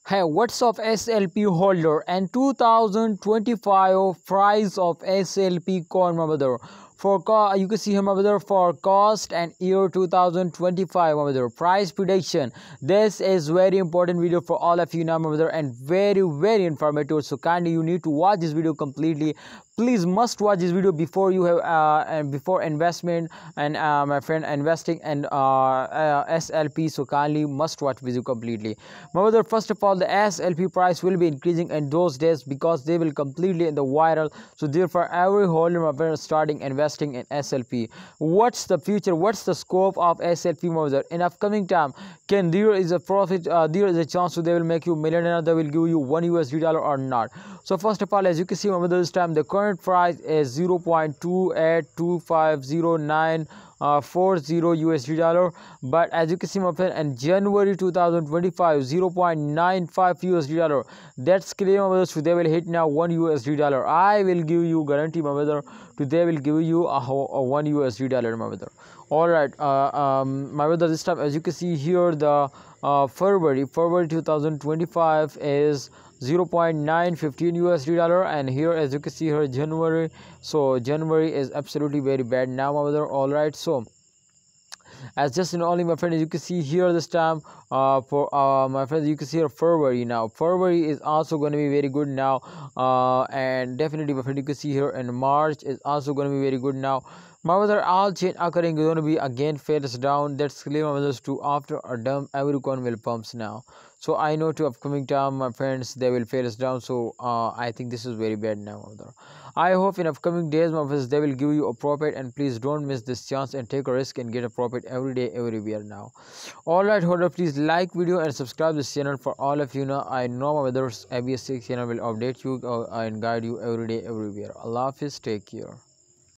Hey, what's up SLP holder and 2025 price of SLP coin, my brother. You can see here, my brother, for cost and year 2025, my brother. Price prediction. This is very important video for all of you now, my brother, and very informative. So kindly you need to watch this video completely. Please must watch this video before you have and before investment and my friend investing and SLP. So kindly must watch video completely, my brother. First of all, the SLP price will be increasing in those days because they will completely in the viral. So therefore, every holder, my brother, starting investing in SLP. What's the future? What's the scope of SLP, my brother? In upcoming time, can there is a profit? There is a chance so they will make you millionaire. They will give you $1 or not. So first of all, as you can see, my brother, this time the current price is 0.28250940 USD, but as you can see, my friend, in January 2025, 0.95 USD. That's clear, my brother. So they will hit now $1. I will give you guarantee, my brother, they will give you a $1, my brother. All right, my brother, this time as you can see here, the February 2025 is 0.915 USD, and here as you can see here January. So January is absolutely very bad now, my brother. All right, so as just in only, my friend, as you can see here this time for my friends, you can see here February. Now February is also going to be very good now, and definitely, my friend, you can see here in March is also going to be very good now, my brother. All change occurring is going to be again fades down. That's clear, my brothers. To after a dump, every coin will pumps now. So I know to upcoming time, my friends, they will fade us down. So I think this is very bad now, my brother. I hope in upcoming days, my friends, they will give you a profit, and please don't miss this chance and take a risk and get a profit every day, everywhere now. All right, holder, please like video and subscribe this channel for all of you now. I know my brothers, ABS6 channel will update you and guide you every day, everywhere. Allah Hafiz, take care.